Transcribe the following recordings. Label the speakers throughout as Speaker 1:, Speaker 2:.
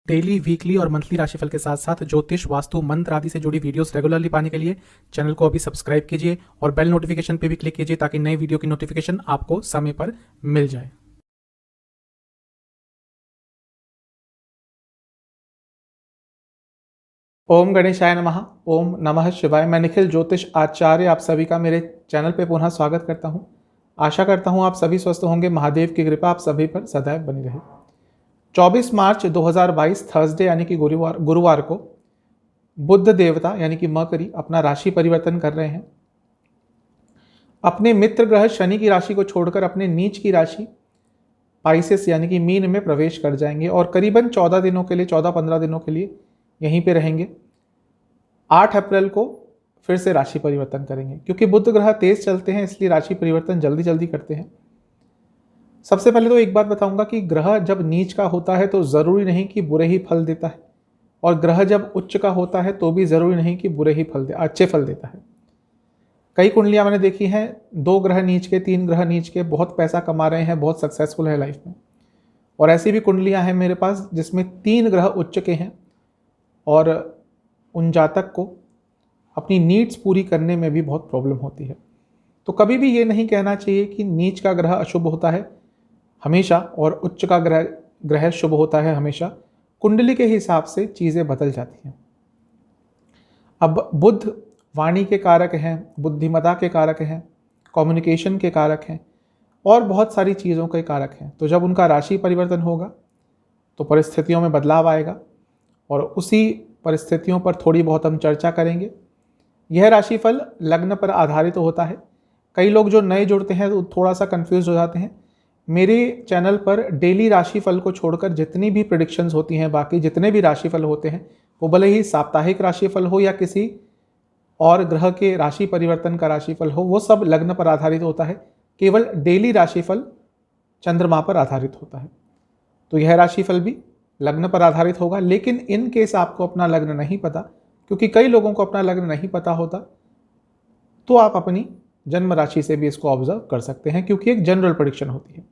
Speaker 1: Daily, weekly और monthly राशिफल के साथ साथ ज्योतिष, वास्तु, मंत्र आदि से जुड़ी वीडियोस रेगुलरली पाने के लिए चैनल को अभी सब्सक्राइब कीजिए और बेल नोटिफिकेशन पे भी क्लिक कीजिए ताकि नई वीडियो की नोटिफिकेशन आपको समय पर मिल जाए। ओम गणेशाय नमः। ओम नमः शिवाय। मैं निखिल ज्योतिष आचार्य आप सभी का मेरे चैनल पे पुनः स्वागत करता हूँ। आशा करता हूँ आप सभी स्वस्थ होंगे। महादेव की कृपा आप सभी पर सदैव बनी रहे। 24 मार्च 2022 थर्सडे यानी कि गुरुवार को बुध देवता यानी कि मकरी अपना राशि परिवर्तन कर रहे हैं। अपने मित्र ग्रह शनि की राशि को छोड़कर अपने नीच की राशि पाइसेस यानी कि मीन में प्रवेश कर जाएंगे और करीबन 14-15 दिनों के लिए यहीं पे रहेंगे। 8 अप्रैल को फिर से राशि परिवर्तन करेंगे। क्योंकि बुध ग्रह तेज चलते हैं इसलिए राशि परिवर्तन जल्दी जल्दी करते हैं। सबसे पहले तो एक बात बताऊंगा कि ग्रह जब नीच का होता है तो ज़रूरी नहीं कि बुरे ही फल देता है, और ग्रह जब उच्च का होता है तो भी ज़रूरी नहीं कि बुरे ही अच्छे फल देता है। कई कुंडलियां मैंने देखी हैं, 2 ग्रह नीच के, 3 ग्रह नीच के, बहुत पैसा कमा रहे हैं, बहुत सक्सेसफुल है लाइफ में। और ऐसी भी कुंडलियां हैं मेरे पास जिसमें 3 ग्रह उच्च के हैं और उन जातक को अपनी नीड्स पूरी करने में भी बहुत प्रॉब्लम होती है। तो कभी भी ये नहीं कहना चाहिए कि नीच का ग्रह अशुभ होता है हमेशा और उच्च का ग्रह शुभ होता है हमेशा। कुंडली के हिसाब से चीज़ें बदल जाती हैं। अब बुध वाणी के कारक हैं, बुद्धिमत्ता के कारक हैं, कम्युनिकेशन के कारक हैं और बहुत सारी चीज़ों के कारक हैं। तो जब उनका राशि परिवर्तन होगा तो परिस्थितियों में बदलाव आएगा और उसी परिस्थितियों पर थोड़ी बहुत हम चर्चा करेंगे। यह राशिफल लग्न पर आधारित होता है। कई लोग जो नए जुड़ते हैं तो थोड़ा सा कंफ्यूज हो जाते हैं। मेरे चैनल पर डेली राशिफल को छोड़कर जितनी भी प्रेडिक्शंस होती हैं, बाकी जितने भी राशिफल होते हैं, वो भले ही साप्ताहिक राशिफल हो या किसी और ग्रह के राशि परिवर्तन का राशिफल हो, वो सब लग्न पर आधारित होता है। केवल डेली राशिफल चंद्रमा पर आधारित होता है। तो यह राशिफल भी लग्न पर आधारित होगा। लेकिन इन केस आपको अपना लग्न नहीं पता, क्योंकि कई लोगों को अपना लग्न नहीं पता होता, तो आप अपनी जन्म राशि से भी इसको ऑब्जर्व कर सकते हैं, क्योंकि एक जनरल प्रेडिक्शन होती है।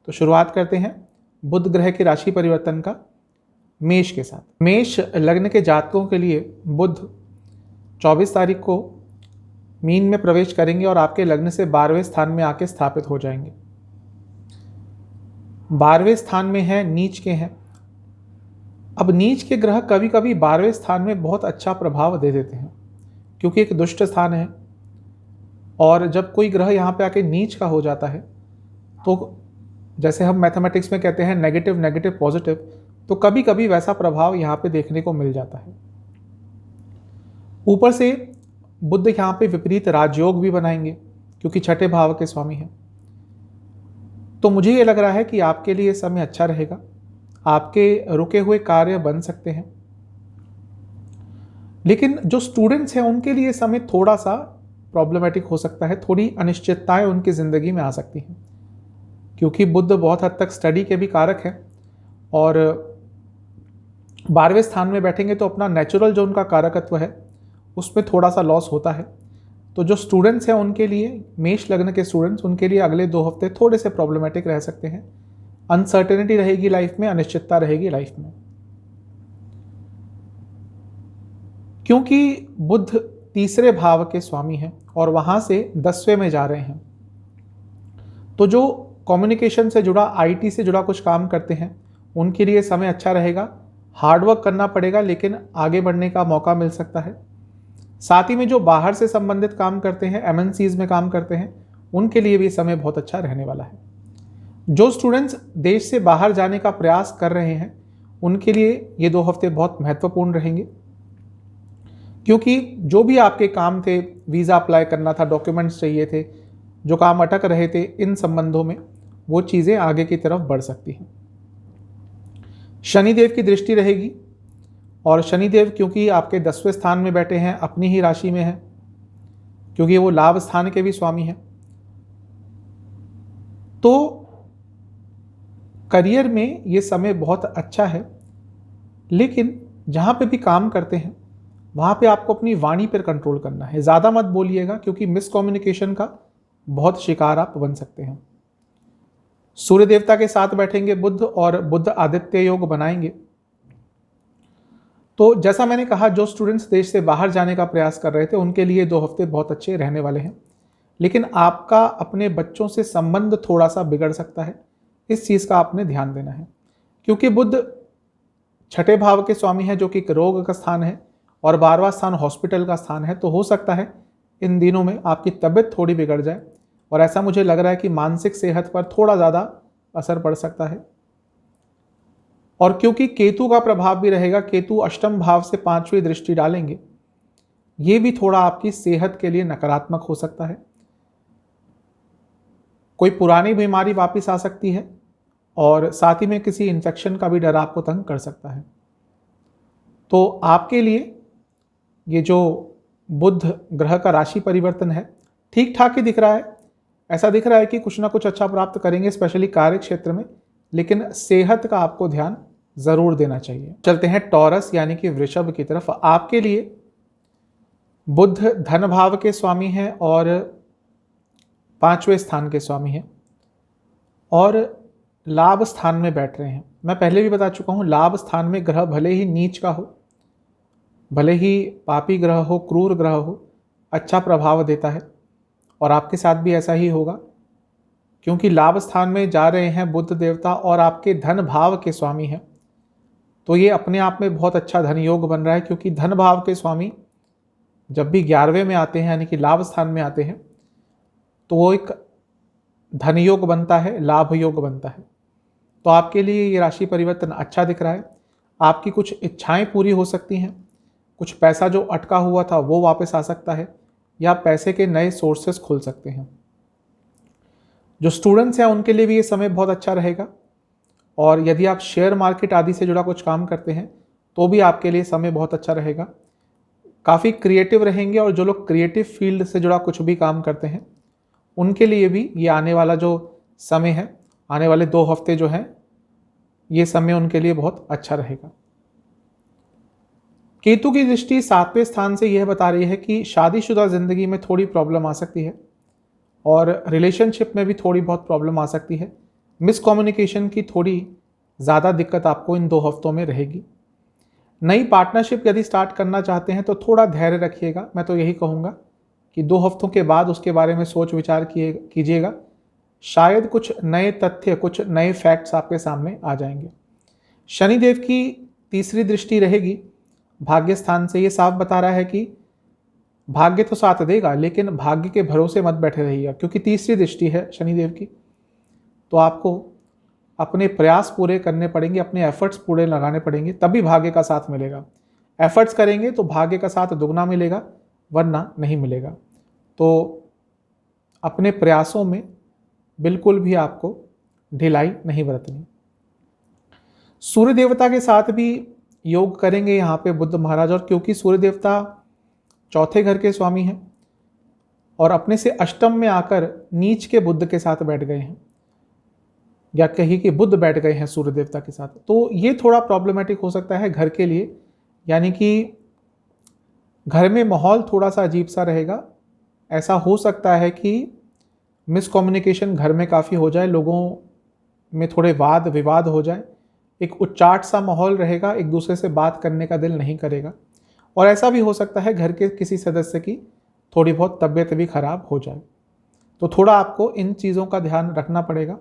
Speaker 1: तो शुरुआत करते हैं बुध ग्रह के राशि परिवर्तन का मेष के साथ। मेष लग्न के जातकों के लिए बुध 24 तारीख को मीन में प्रवेश करेंगे और आपके लग्न से 12वें स्थान में आके स्थापित हो जाएंगे। 12वें स्थान में है, नीच के हैं। अब नीच के ग्रह कभी कभी 12वें स्थान में बहुत अच्छा प्रभाव दे देते हैं, क्योंकि एक दुष्ट स्थान है। और जब कोई ग्रह यहाँ पे आके नीच का हो जाता है तो जैसे हम मैथमेटिक्स में कहते हैं नेगेटिव नेगेटिव पॉजिटिव, तो कभी कभी वैसा प्रभाव यहाँ पे देखने को मिल जाता है। ऊपर से बुध यहाँ पे विपरीत राजयोग भी बनाएंगे, क्योंकि छठे भाव के स्वामी हैं। तो मुझे ये लग रहा है कि आपके लिए समय अच्छा रहेगा। आपके रुके हुए कार्य बन सकते हैं। लेकिन जो स्टूडेंट्स हैं उनके लिए समय थोड़ा सा प्रॉब्लमेटिक हो सकता है। थोड़ी अनिश्चितताएं उनकी ज़िंदगी में आ सकती हैं, क्योंकि बुध बहुत हद तक स्टडी के भी कारक हैं और 12वें स्थान में बैठेंगे तो अपना नेचुरल जो उनका कारकत्व है उसमें थोड़ा सा लॉस होता है। तो जो स्टूडेंट्स हैं उनके लिए, मेष लग्न के स्टूडेंट्स, उनके लिए अगले 2 हफ्ते थोड़े से प्रॉब्लमेटिक रह सकते हैं। अनसर्टेनिटी रहेगी लाइफ में, अनिश्चितता रहेगी लाइफ में, क्योंकि बुध तीसरे भाव के स्वामी हैं और वहां से 10वें में जा रहे हैं। तो जो कम्युनिकेशन से जुड़ा, आईटी से जुड़ा कुछ काम करते हैं उनके लिए समय अच्छा रहेगा। हार्डवर्क करना पड़ेगा लेकिन आगे बढ़ने का मौका मिल सकता है। साथ ही में जो बाहर से संबंधित काम करते हैं, एमएनसीज में काम करते हैं, उनके लिए भी समय बहुत अच्छा रहने वाला है। जो स्टूडेंट्स देश से बाहर जाने का प्रयास कर रहे हैं उनके लिए ये 2 हफ्ते बहुत महत्वपूर्ण रहेंगे, क्योंकि जो भी आपके काम थे, वीज़ा अप्लाई करना था, डॉक्यूमेंट्स चाहिए थे, जो काम अटक रहे थे, इन संबंधों में वो चीज़ें आगे की तरफ बढ़ सकती हैं। शनिदेव की दृष्टि रहेगी और शनिदेव क्योंकि आपके 10वें स्थान में बैठे हैं, अपनी ही राशि में है, क्योंकि वो लाभ स्थान के भी स्वामी हैं, तो करियर में ये समय बहुत अच्छा है। लेकिन जहाँ पे भी काम करते हैं वहाँ पे आपको अपनी वाणी पर कंट्रोल करना है। ज़्यादा मत बोलिएगा, क्योंकि मिसकम्युनिकेशन का बहुत शिकार आप बन सकते हैं। सूर्य देवता के साथ बैठेंगे बुध और बुध आदित्य योग बनाएंगे। तो जैसा मैंने कहा, जो स्टूडेंट्स देश से बाहर जाने का प्रयास कर रहे थे उनके लिए 2 हफ्ते बहुत अच्छे रहने वाले हैं। लेकिन आपका अपने बच्चों से संबंध थोड़ा सा बिगड़ सकता है, इस चीज़ का आपने ध्यान देना है। क्योंकि बुध छठे भाव के स्वामी है, जो कि रोग का स्थान है, और 12वां स्थान हॉस्पिटल का स्थान है। तो हो सकता है इन दिनों में आपकी तबीयत थोड़ी बिगड़ जाए, और ऐसा मुझे लग रहा है कि मानसिक सेहत पर थोड़ा ज़्यादा असर पड़ सकता है। और क्योंकि केतु का प्रभाव भी रहेगा, केतु अष्टम भाव से 5वीं दृष्टि डालेंगे, ये भी थोड़ा आपकी सेहत के लिए नकारात्मक हो सकता है। कोई पुरानी बीमारी वापस आ सकती है, और साथ ही में किसी इन्फेक्शन का भी डर आपको तंग कर सकता है। तो आपके लिए ये जो बुध ग्रह का राशि परिवर्तन है, ठीक ठाक ही दिख रहा है। ऐसा दिख रहा है कि कुछ ना कुछ अच्छा प्राप्त करेंगे, स्पेशली कार्य क्षेत्र में, लेकिन सेहत का आपको ध्यान जरूर देना चाहिए। चलते हैं टॉरस यानी कि वृषभ की तरफ। आपके लिए बुध धन भाव के स्वामी हैं और 5वें स्थान के स्वामी हैं, और लाभ स्थान में बैठ रहे हैं। मैं पहले भी बता चुका हूं, लाभ स्थान में ग्रह भले ही नीच का हो, भले ही पापी ग्रह हो, क्रूर ग्रह हो, अच्छा प्रभाव देता है। और आपके साथ भी ऐसा ही होगा, क्योंकि लाभ स्थान में जा रहे हैं बुध देवता और आपके धन भाव के स्वामी हैं। तो ये अपने आप में बहुत अच्छा धन योग बन रहा है, क्योंकि धन भाव के स्वामी जब भी 11वें में आते हैं यानी कि लाभ स्थान में आते हैं, तो वो एक धन योग बनता है, लाभ योग बनता है। तो आपके लिए ये राशि परिवर्तन अच्छा दिख रहा है। आपकी कुछ इच्छाएं पूरी हो सकती हैं, कुछ पैसा जो अटका हुआ था वो वापस आ सकता है, या पैसे के नए सोर्सेस खुल सकते हैं। जो स्टूडेंट्स हैं उनके लिए भी ये समय बहुत अच्छा रहेगा, और यदि आप शेयर मार्केट आदि से जुड़ा कुछ काम करते हैं तो भी आपके लिए समय बहुत अच्छा रहेगा। काफ़ी क्रिएटिव रहेंगे, और जो लोग क्रिएटिव फील्ड से जुड़ा कुछ भी काम करते हैं उनके लिए भी ये आने वाला जो समय है, आने वाले 2 हफ्ते जो हैं, ये समय उनके लिए बहुत अच्छा रहेगा। केतु की दृष्टि 7वें स्थान से यह बता रही है कि शादीशुदा जिंदगी में थोड़ी प्रॉब्लम आ सकती है, और रिलेशनशिप में भी थोड़ी बहुत प्रॉब्लम आ सकती है। मिसकम्युनिकेशन की थोड़ी ज़्यादा दिक्कत आपको इन 2 हफ्तों में रहेगी। नई पार्टनरशिप यदि स्टार्ट करना चाहते हैं तो थोड़ा धैर्य रखिएगा। मैं तो यही कहूँगा कि 2 हफ्तों के बाद उसके बारे में सोच विचार कीजिएगा। शायद कुछ नए तथ्य, कुछ नए फैक्ट्स आपके सामने आ जाएंगे। शनिदेव की तीसरी दृष्टि रहेगी भाग्य स्थान से। ये साफ बता रहा है कि भाग्य तो साथ देगा, लेकिन भाग्य के भरोसे मत बैठे रहिएगा, क्योंकि तीसरी दृष्टि है शनिदेव की। तो आपको अपने प्रयास पूरे करने पड़ेंगे, अपने एफर्ट्स पूरे लगाने पड़ेंगे, तभी भाग्य का साथ मिलेगा। एफर्ट्स करेंगे तो भाग्य का साथ दुगना मिलेगा, वरना नहीं मिलेगा। तो अपने प्रयासों में बिल्कुल भी आपको ढिलाई नहीं बरतनी। सूर्य देवता के साथ भी योग करेंगे यहाँ पे बुध महाराज, और क्योंकि सूर्य देवता 4थे घर के स्वामी हैं और अपने से अष्टम में आकर नीच के बुध के साथ बैठ गए हैं, या कहीं कि बुध बैठ गए हैं सूर्य देवता के साथ, तो ये थोड़ा प्रॉब्लमेटिक हो सकता है घर के लिए। यानी कि घर में माहौल थोड़ा सा अजीब सा रहेगा। ऐसा हो सकता है कि मिसकम्युनिकेशन घर में काफ़ी हो जाए, लोगों में थोड़े वाद विवाद हो जाए, एक उच्चाट सा माहौल रहेगा, एक दूसरे से बात करने का दिल नहीं करेगा। और ऐसा भी हो सकता है घर के किसी सदस्य की थोड़ी बहुत तबीयत भी खराब हो जाए। तो थोड़ा आपको इन चीज़ों का ध्यान रखना पड़ेगा।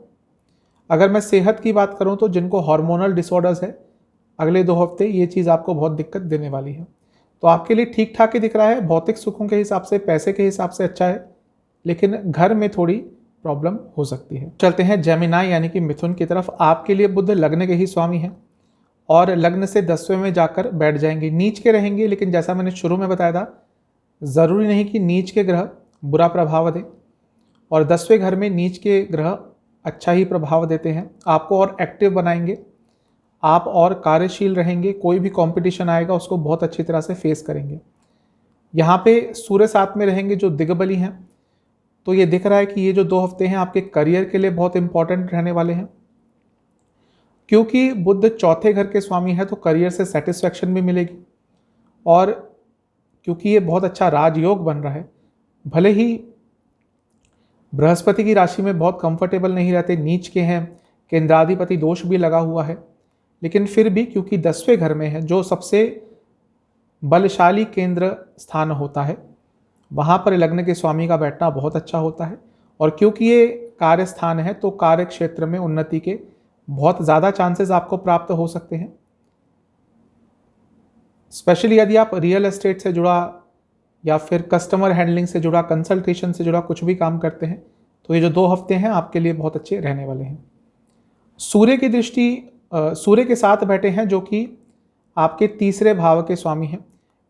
Speaker 1: अगर मैं सेहत की बात करूं तो जिनको हार्मोनल डिसऑर्डर्स है, अगले 2 हफ्ते ये चीज़ आपको बहुत दिक्कत देने वाली है। तो आपके लिए ठीक ठाक ही दिख रहा है, भौतिक सुखों के हिसाब से, पैसे के हिसाब से अच्छा है, लेकिन घर में थोड़ी प्रॉब्लम हो सकती है। चलते हैं जेमिनाई यानी कि मिथुन की तरफ। आपके लिए बुध लग्न के ही स्वामी हैं और लग्न से 10वें में जाकर बैठ जाएंगे। नीच के रहेंगे, लेकिन जैसा मैंने शुरू में बताया था, ज़रूरी नहीं कि नीच के ग्रह बुरा प्रभाव दें, और 10वें घर में नीच के ग्रह अच्छा ही प्रभाव देते हैं। आपको और एक्टिव बनाएंगे, आप और कार्यशील रहेंगे, कोई भी कंपटीशन आएगा उसको बहुत अच्छी तरह से फेस करेंगे। यहाँ पे सूर्य साथ में रहेंगे जो दिग्बली हैं, तो ये दिख रहा है कि ये जो 2 हफ्ते हैं आपके करियर के लिए बहुत इंपॉर्टेंट रहने वाले हैं, क्योंकि बुध 4थे घर के स्वामी है, तो करियर से सेटिस्फैक्शन भी मिलेगी। और क्योंकि ये बहुत अच्छा राजयोग बन रहा है, भले ही बृहस्पति की राशि में बहुत कंफर्टेबल नहीं रहते, नीच के हैं, केंद्राधिपति दोष भी लगा हुआ है, लेकिन फिर भी क्योंकि 10वें घर में है, जो सबसे बलशाली केंद्र स्थान होता है, वहाँ पर लग्न के स्वामी का बैठना बहुत अच्छा होता है। और क्योंकि ये कार्य स्थान है तो कार्य क्षेत्र में उन्नति के बहुत ज़्यादा चांसेस आपको प्राप्त हो सकते हैं। स्पेशली यदि आप रियल एस्टेट से जुड़ा या फिर कस्टमर हैंडलिंग से जुड़ा, कंसल्टेशन से जुड़ा कुछ भी काम करते हैं तो ये जो 2 हफ्ते हैं आपके लिए बहुत अच्छे रहने वाले हैं। सूर्य की दृष्टि सूर्य के साथ बैठे हैं जो कि आपके तीसरे भाव के स्वामी हैं।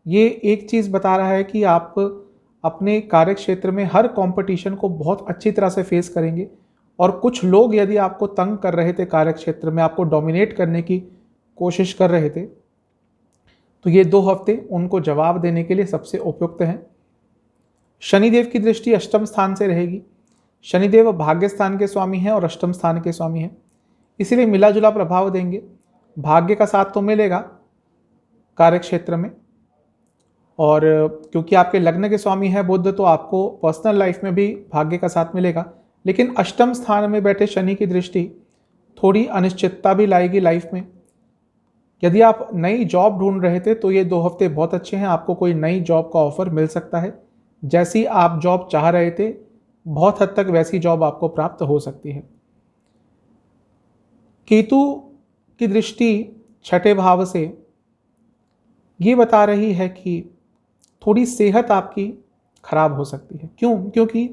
Speaker 1: ये एक चीज़ बता रहा है कि आप अपने कार्य क्षेत्र में हर कंपटीशन को बहुत अच्छी तरह से फेस करेंगे। और कुछ लोग यदि आपको तंग कर रहे थे कार्य क्षेत्र में, आपको डोमिनेट करने की कोशिश कर रहे थे, तो ये 2 हफ्ते उनको जवाब देने के लिए सबसे उपयुक्त हैं। शनिदेव की दृष्टि अष्टम स्थान से रहेगी। शनिदेव भाग्य स्थान के स्वामी हैं और अष्टम स्थान के स्वामी हैं, इसीलिए मिला जुला प्रभाव देंगे। भाग्य का साथ तो मिलेगा कार्य क्षेत्र में, और क्योंकि आपके लग्न के स्वामी है बुध, तो आपको पर्सनल लाइफ में भी भाग्य का साथ मिलेगा। लेकिन अष्टम स्थान में बैठे शनि की दृष्टि थोड़ी अनिश्चितता भी लाएगी लाइफ में। यदि आप नई जॉब ढूंढ रहे थे तो ये 2 हफ्ते बहुत अच्छे हैं, आपको कोई नई जॉब का ऑफर मिल सकता है। जैसी आप जॉब चाह रहे थे बहुत हद तक वैसी जॉब आपको प्राप्त हो सकती है। केतु की दृष्टि छठे भाव से ये बता रही है कि थोड़ी सेहत आपकी खराब हो सकती है। क्यों? क्योंकि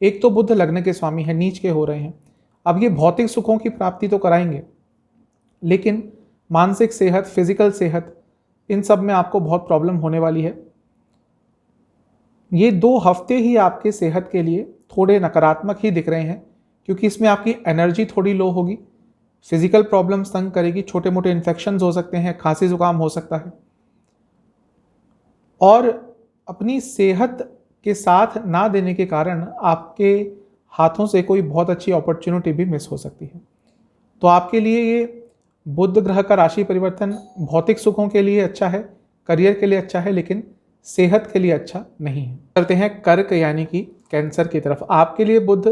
Speaker 1: एक तो बुध लग्न के स्वामी है, नीच के हो रहे हैं। अब ये भौतिक सुखों की प्राप्ति तो कराएंगे, लेकिन मानसिक सेहत, फिजिकल सेहत, इन सब में आपको बहुत प्रॉब्लम होने वाली है। ये 2 हफ्ते ही आपके सेहत के लिए थोड़े नकारात्मक ही दिख रहे हैं, क्योंकि इसमें आपकी एनर्जी थोड़ी लो होगी, फिजिकल प्रॉब्लम्स तंग करेगी, छोटे मोटे इन्फेक्शंस हो सकते हैं, खांसी जुकाम हो सकता है। और अपनी सेहत के साथ ना देने के कारण आपके हाथों से कोई बहुत अच्छी अपॉर्चुनिटी भी मिस हो सकती है। तो आपके लिए ये बुध ग्रह का राशि परिवर्तन भौतिक सुखों के लिए अच्छा है, करियर के लिए अच्छा है, लेकिन सेहत के लिए अच्छा नहीं है। करते हैं कर्क यानी कि कैंसर की तरफ। आपके लिए बुध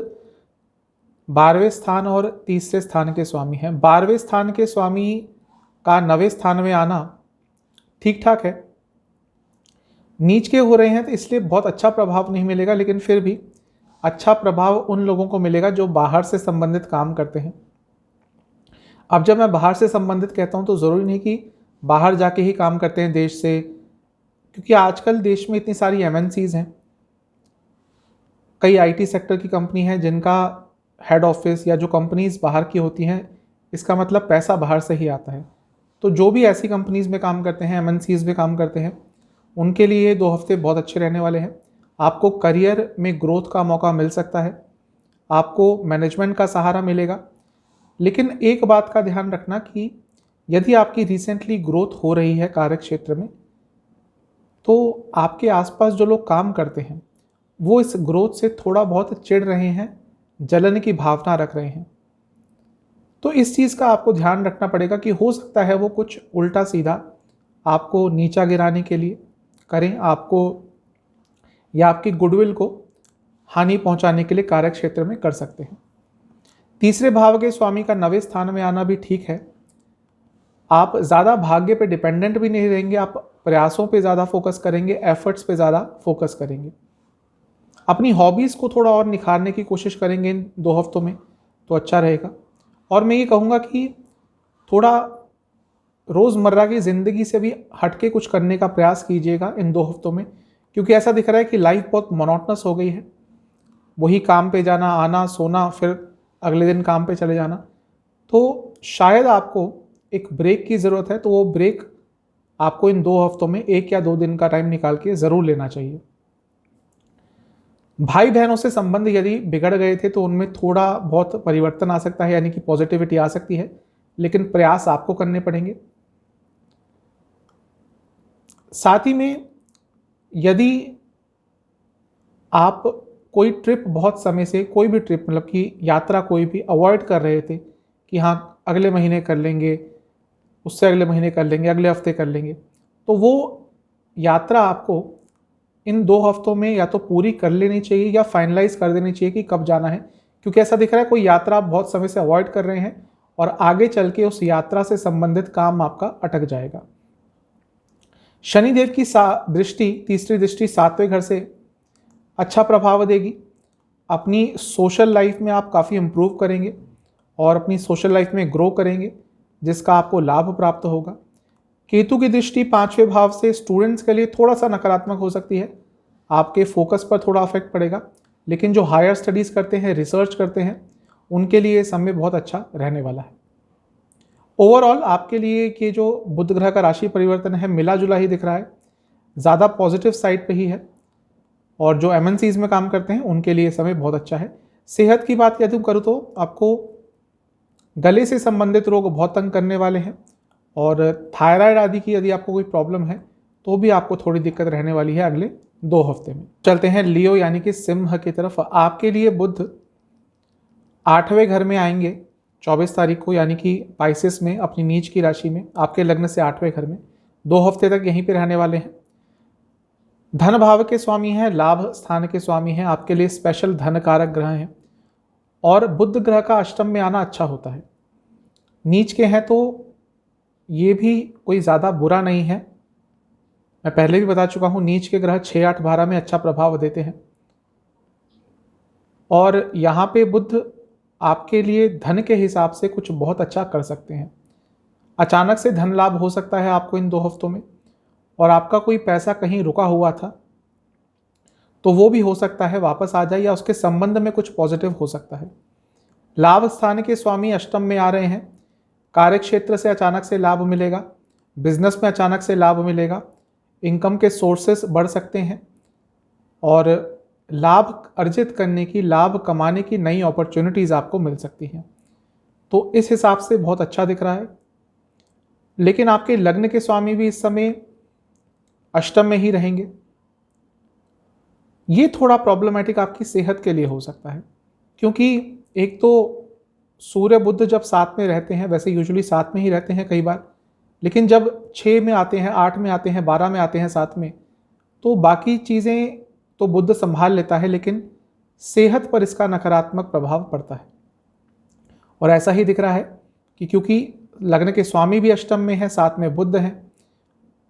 Speaker 1: 12वें स्थान और तीसरे स्थान के स्वामी हैं। 12वें स्थान के स्वामी का 9वें स्थान में आना ठीक ठाक है। नीच के हो रहे हैं तो इसलिए बहुत अच्छा प्रभाव नहीं मिलेगा, लेकिन फिर भी अच्छा प्रभाव उन लोगों को मिलेगा जो बाहर से संबंधित काम करते हैं। अब जब मैं बाहर से संबंधित कहता हूं तो ज़रूरी नहीं कि बाहर जाके ही काम करते हैं देश से, क्योंकि आजकल देश में इतनी सारी MNCs हैं, कई IT सेक्टर की कंपनी है जिनका हेड ऑफिस या जो कंपनीज बाहर की होती हैं, इसका मतलब पैसा बाहर से ही आता है। तो जो भी ऐसी कंपनीज में काम करते हैं, MNCs में काम करते हैं, उनके लिए ये 2 हफ्ते बहुत अच्छे रहने वाले हैं। आपको करियर में ग्रोथ का मौका मिल सकता है, आपको मैनेजमेंट का सहारा मिलेगा। लेकिन एक बात का ध्यान रखना कि यदि आपकी रिसेंटली ग्रोथ हो रही है कार्य क्षेत्र में, तो आपके आसपास जो लोग काम करते हैं वो इस ग्रोथ से थोड़ा बहुत चिढ़ रहे हैं, जलन की भावना रख रहे हैं। तो इस चीज़ का आपको ध्यान रखना पड़ेगा कि हो सकता है वो कुछ उल्टा सीधा आपको नीचा गिराने के लिए करें, आपको या आपकी गुडविल को हानि पहुंचाने के लिए कार्य क्षेत्र में कर सकते हैं। तीसरे भाव के स्वामी का 9वें स्थान में आना भी ठीक है। आप ज़्यादा भाग्य पे डिपेंडेंट भी नहीं रहेंगे, आप प्रयासों पे ज़्यादा फोकस करेंगे, एफर्ट्स पे ज़्यादा फोकस करेंगे। अपनी हॉबीज़ को थोड़ा और निखारने की कोशिश करेंगे इन 2 हफ्तों में, तो अच्छा रहेगा। और मैं ये कहूँगा कि थोड़ा रोज़मर्रा की ज़िंदगी से भी हटके कुछ करने का प्रयास कीजिएगा इन 2 हफ्तों में, क्योंकि ऐसा दिख रहा है कि लाइफ बहुत मोनोटनस हो गई है। वही काम पे जाना, आना, सोना, फिर अगले दिन काम पे चले जाना। तो शायद आपको एक ब्रेक की ज़रूरत है, तो वो ब्रेक आपको इन 2 हफ्तों में 1 या 2 दिन का टाइम निकाल के ज़रूर लेना चाहिए। भाई बहनों से संबंध यदि बिगड़ गए थे तो उनमें थोड़ा बहुत परिवर्तन आ सकता है, यानी कि पॉजिटिविटी आ सकती है, लेकिन प्रयास आपको करने पड़ेंगे। साथ ही में यदि आप कोई ट्रिप बहुत समय से, कोई भी ट्रिप मतलब कि यात्रा कोई भी अवॉइड कर रहे थे कि हाँ अगले महीने कर लेंगे, उससे अगले महीने कर लेंगे, अगले हफ्ते कर लेंगे, तो वो यात्रा आपको इन 2 हफ्तों में या तो पूरी कर लेनी चाहिए या फाइनलाइज कर देनी चाहिए कि कब जाना है। क्योंकि ऐसा दिख रहा है कोई यात्रा आप बहुत समय से अवॉइड कर रहे हैं और आगे चल के उस यात्रा से संबंधित काम आपका अटक जाएगा। शनिदेव की दृष्टि, तीसरी दृष्टि 7वें घर से अच्छा प्रभाव देगी। अपनी सोशल लाइफ में आप काफ़ी इम्प्रूव करेंगे और अपनी सोशल लाइफ में ग्रो करेंगे, जिसका आपको लाभ प्राप्त होगा। केतु की दृष्टि 5वें भाव से स्टूडेंट्स के लिए थोड़ा सा नकारात्मक हो सकती है, आपके फोकस पर थोड़ा अफेक्ट पड़ेगा, लेकिन जो हायर स्टडीज़ करते हैं, रिसर्च करते हैं, उनके लिए ये समय बहुत अच्छा रहने वाला है। ओवरऑल आपके लिए ये जो बुध ग्रह का राशि परिवर्तन है मिला जुला ही दिख रहा है, ज़्यादा पॉजिटिव साइड पे ही है। और जो MNCs में काम करते हैं उनके लिए समय बहुत अच्छा है। सेहत की बात यदि करूँ तो आपको गले से संबंधित रोग बहुत तंग करने वाले हैं, और थायराइड आदि की यदि आपको कोई प्रॉब्लम है तो भी आपको थोड़ी दिक्कत रहने वाली है अगले 2 हफ्ते में। चलते हैं लियो यानी कि सिंह की तरफ। आपके लिए बुध 8वें घर में आएंगे 24 तारीख को, यानी कि पाइसेस में, अपनी नीच की राशि में, आपके लग्न से 8वें घर में 2 हफ्ते तक यहीं पे रहने वाले हैं। धन भाव के स्वामी हैं, लाभ स्थान के स्वामी हैं, आपके लिए स्पेशल धन कारक ग्रह हैं। और बुध ग्रह का अष्टम में आना अच्छा होता है। नीच के हैं तो ये भी कोई ज़्यादा बुरा नहीं है। मैं पहले भी बता चुका हूँ, नीच के ग्रह 6, 8, 12 में अच्छा प्रभाव देते हैं। और यहाँ पे बुध आपके लिए धन के हिसाब से कुछ बहुत अच्छा कर सकते हैं। अचानक से धन लाभ हो सकता है आपको इन 2 हफ्तों में, और आपका कोई पैसा कहीं रुका हुआ था तो वो भी हो सकता है वापस आ जाए, या उसके संबंध में कुछ पॉजिटिव हो सकता है। लाभ स्थान के स्वामी अष्टम में आ रहे हैं, कार्य क्षेत्र से अचानक से लाभ मिलेगा, बिजनेस में अचानक से लाभ मिलेगा, इनकम के सोर्सेस बढ़ सकते हैं, और लाभ अर्जित करने की, लाभ कमाने की नई अपॉर्चुनिटीज़ आपको मिल सकती हैं। तो इस हिसाब से बहुत अच्छा दिख रहा है। लेकिन आपके लग्न के स्वामी भी इस समय अष्टम में ही रहेंगे। ये थोड़ा प्रॉब्लमेटिक आपकी सेहत के लिए हो सकता है, क्योंकि एक तो सूर्य बुध जब साथ में रहते हैं, वैसे यूजुअली साथ में ही रहते हैं कई बार, लेकिन जब 6 में आते हैं, 8 में आते हैं, 12 में आते हैं साथ में, तो बाकी चीज़ें तो बुध संभाल लेता है, लेकिन सेहत पर इसका नकारात्मक प्रभाव पड़ता है। और ऐसा ही दिख रहा है कि क्योंकि लग्न के स्वामी भी अष्टम में है, साथ में बुध हैं,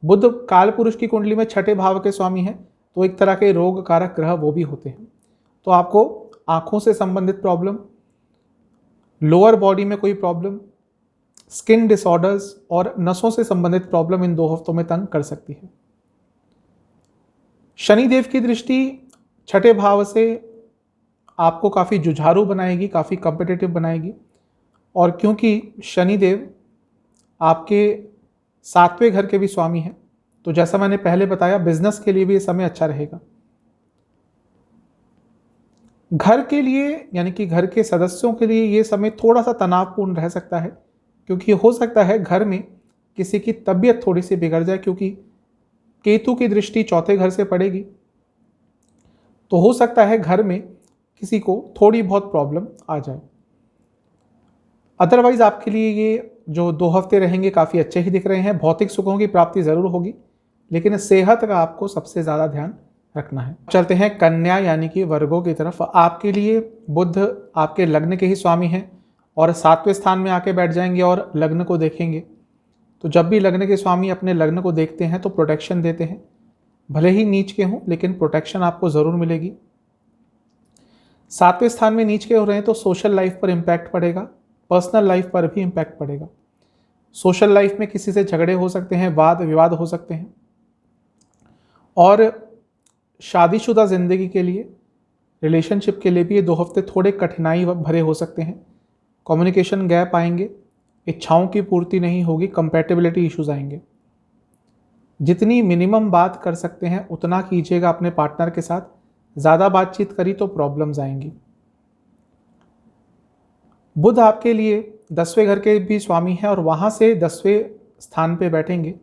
Speaker 1: बुध काल पुरुष की कुंडली में 6ठे भाव के स्वामी हैं, तो एक तरह के रोग कारक ग्रह वो भी होते हैं। तो आपको आँखों से संबंधित प्रॉब्लम, लोअर बॉडी में कोई प्रॉब्लम, स्किन डिसऑर्डर्स और नसों से संबंधित प्रॉब्लम इन 2 हफ्तों में तंग कर सकती है। शनिदेव की दृष्टि 6ठे भाव से आपको काफ़ी जुझारू बनाएगी, काफ़ी कॉम्पिटिटिव बनाएगी। और क्योंकि शनिदेव आपके 7वें घर के भी स्वामी हैं, तो जैसा मैंने पहले बताया, बिजनेस के लिए भी ये समय अच्छा रहेगा। घर के लिए यानी कि घर के सदस्यों के लिए ये समय थोड़ा सा तनावपूर्ण रह सकता है, क्योंकि हो सकता है घर में किसी की तबीयत थोड़ी सी बिगड़ जाए, क्योंकि केतु की दृष्टि 4थे घर से पड़ेगी, तो हो सकता है घर में किसी को थोड़ी बहुत प्रॉब्लम आ जाए। अदरवाइज आपके लिए ये जो 2 हफ्ते रहेंगे काफ़ी अच्छे ही दिख रहे हैं। भौतिक सुखों की प्राप्ति ज़रूर होगी, लेकिन सेहत का आपको सबसे ज़्यादा ध्यान रखना है। चलते हैं कन्या यानी कि वर्गों की तरफ। आपके लिए बुध आपके लग्न के ही स्वामी हैं और 7वें स्थान में आके बैठ जाएंगे और लग्न को देखेंगे। तो जब भी लग्न के स्वामी अपने लग्न को देखते हैं तो प्रोटेक्शन देते हैं, भले ही नीच के हों, लेकिन प्रोटेक्शन आपको ज़रूर मिलेगी। 7वें स्थान में नीच के हो रहे हैं तो सोशल लाइफ पर इम्पैक्ट पड़ेगा, पर्सनल लाइफ पर भी इम्पैक्ट पड़ेगा। सोशल लाइफ में किसी से झगड़े हो सकते हैं, वाद विवाद हो सकते हैं, और शादीशुदा ज़िंदगी के लिए, रिलेशनशिप के लिए भी ये 2 हफ्ते थोड़े कठिनाई भरे हो सकते हैं। कम्युनिकेशन गैप आएंगे, इच्छाओं की पूर्ति नहीं होगी, कंपैटिबिलिटी इश्यूज आएंगे। जितनी मिनिमम बात कर सकते हैं उतना कीजिएगा अपने पार्टनर के साथ, ज़्यादा बातचीत करी तो प्रॉब्लम्स आएंगी। बुध आपके लिए 10वें घर के भी स्वामी हैं और वहाँ से 10वें स्थान पे बैठेंगे।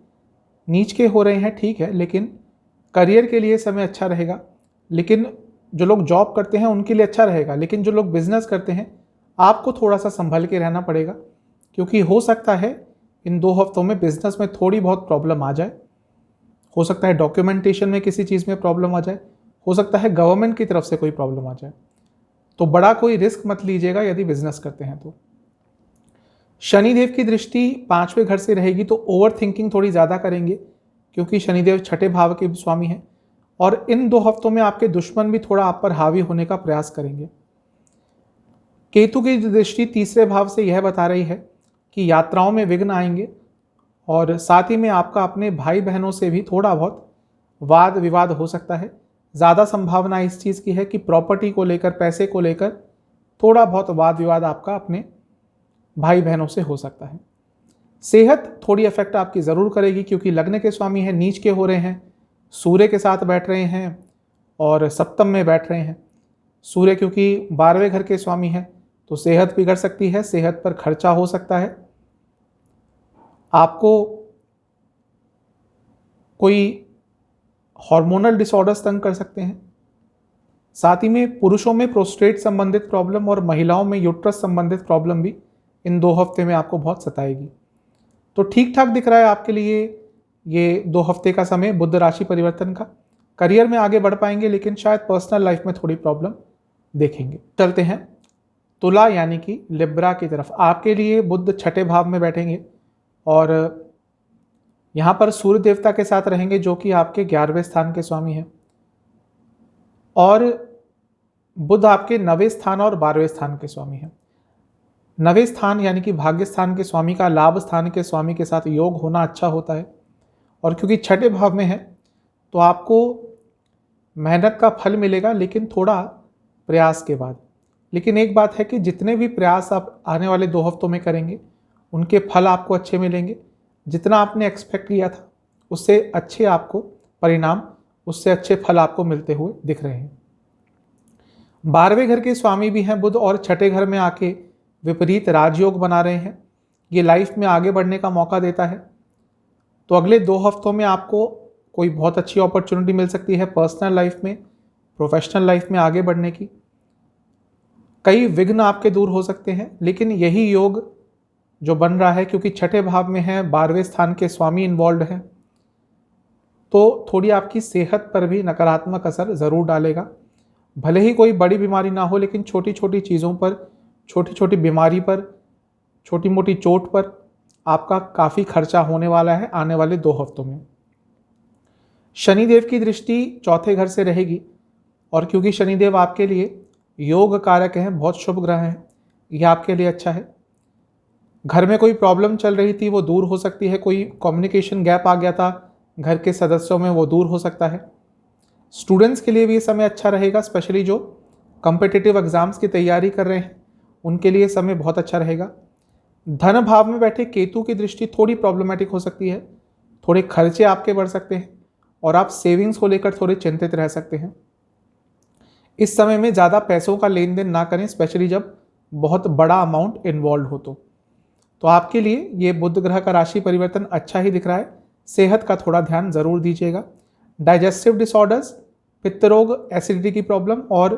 Speaker 1: नीच के हो रहे हैं ठीक है, लेकिन करियर के लिए समय अच्छा रहेगा। लेकिन जो लोग जॉब करते हैं उनके लिए अच्छा रहेगा, लेकिन जो लोग बिजनेस करते हैं आपको थोड़ा सा संभल के रहना पड़ेगा, क्योंकि हो सकता है इन 2 हफ्तों में बिजनेस में थोड़ी बहुत प्रॉब्लम आ जाए। हो सकता है डॉक्यूमेंटेशन में किसी चीज़ में प्रॉब्लम आ जाए, हो सकता है गवर्नमेंट की तरफ से कोई प्रॉब्लम आ जाए। तो बड़ा कोई रिस्क मत लीजिएगा यदि बिजनेस करते हैं तो। शनिदेव की दृष्टि 5वें घर से रहेगी तो ओवर थिंकिंग थोड़ी ज़्यादा करेंगे, क्योंकि शनिदेव छठे भाव के स्वामी हैं और इन 2 हफ्तों में आपके दुश्मन भी थोड़ा आप पर हावी होने का प्रयास करेंगे। केतु की दृष्टि तीसरे भाव से यह बता रही है कि यात्राओं में विघ्न आएंगे और साथ ही में आपका अपने भाई बहनों से भी थोड़ा बहुत वाद विवाद हो सकता है। ज़्यादा संभावना इस चीज़ की है कि प्रॉपर्टी को लेकर, पैसे को लेकर थोड़ा बहुत वाद विवाद आपका अपने भाई बहनों से हो सकता है। सेहत थोड़ी इफेक्ट आपकी ज़रूर करेगी क्योंकि लग्न के स्वामी हैं, नीच के हो रहे हैं, सूर्य के साथ बैठ रहे हैं और सप्तम में बैठ रहे हैं। सूर्य क्योंकि 12वें घर के स्वामी हैं तो सेहत बिगड़ सकती है, सेहत पर खर्चा हो सकता है, आपको कोई हार्मोनल डिसऑर्डर्स तंग कर सकते हैं। साथ ही में पुरुषों में प्रोस्टेट संबंधित प्रॉब्लम और महिलाओं में यूट्रस संबंधित प्रॉब्लम भी इन 2 हफ्ते में आपको बहुत सताएगी। तो ठीक ठाक दिख रहा है आपके लिए ये 2 हफ्ते का समय बुध राशि परिवर्तन का। करियर में आगे बढ़ पाएंगे लेकिन शायद पर्सनल लाइफ में थोड़ी प्रॉब्लम देखेंगे। चलते हैं तुला यानी कि लिब्रा की तरफ। आपके लिए बुध छठे भाव में बैठेंगे और यहाँ पर सूर्य देवता के साथ रहेंगे जो कि आपके 11वें स्थान के स्वामी हैं और बुध आपके 9वें स्थान और 12वें स्थान के स्वामी हैं। 9वें स्थान यानी कि भाग्य स्थान के स्वामी का लाभ स्थान के स्वामी के साथ योग होना अच्छा होता है और क्योंकि छठे भाव में है तो आपको मेहनत का फल मिलेगा लेकिन थोड़ा प्रयास के बाद। लेकिन एक बात है कि जितने भी प्रयास आप आने वाले 2 हफ्तों में करेंगे उनके फल आपको अच्छे मिलेंगे। जितना आपने एक्सपेक्ट किया था उससे अच्छे आपको परिणाम, उससे अच्छे फल आपको मिलते हुए दिख रहे हैं। 12वें घर के स्वामी भी हैं बुध और छठे घर में आके विपरीत राजयोग बना रहे हैं। ये लाइफ में आगे बढ़ने का मौका देता है। तो अगले 2 हफ्तों में आपको कोई बहुत अच्छी अपॉर्चुनिटी मिल सकती है पर्सनल लाइफ में, प्रोफेशनल लाइफ में आगे बढ़ने की। कई विघ्न आपके दूर हो सकते हैं लेकिन यही योग जो बन रहा है क्योंकि छठे भाव में है, 12वें स्थान के स्वामी इन्वॉल्व हैं, तो थोड़ी आपकी सेहत पर भी नकारात्मक असर ज़रूर डालेगा। भले ही कोई बड़ी बीमारी ना हो लेकिन छोटी छोटी चीज़ों पर, छोटी छोटी बीमारी पर, छोटी मोटी चोट पर आपका काफ़ी खर्चा होने वाला है आने वाले 2 हफ्तों में। शनिदेव की दृष्टि चौथे घर से रहेगी और क्योंकि शनिदेव आपके लिए योग कारक हैं, बहुत शुभ ग्रह हैं, यह आपके लिए अच्छा है। घर में कोई प्रॉब्लम चल रही थी वो दूर हो सकती है, कोई कम्युनिकेशन गैप आ गया था घर के सदस्यों में वो दूर हो सकता है। स्टूडेंट्स के लिए भी ये समय अच्छा रहेगा, स्पेशली जो कॉम्पिटिटिव एग्जाम्स की तैयारी कर रहे हैं उनके लिए समय बहुत अच्छा रहेगा। धन भाव में बैठे केतु की दृष्टि थोड़ी प्रॉब्लमेटिक हो सकती है, थोड़े खर्चे आपके बढ़ सकते हैं और आप सेविंग्स को लेकर थोड़े चिंतित रह सकते हैं। इस समय में ज़्यादा पैसों का लेन देन ना करें, स्पेशली जब बहुत बड़ा अमाउंट इन्वॉल्व हो तो आपके लिए ये बुध ग्रह का राशि परिवर्तन अच्छा ही दिख रहा है। सेहत का थोड़ा ध्यान ज़रूर दीजिएगा। डाइजेस्टिव डिसऑर्डर्स, पित्त रोग, एसिडिटी की प्रॉब्लम और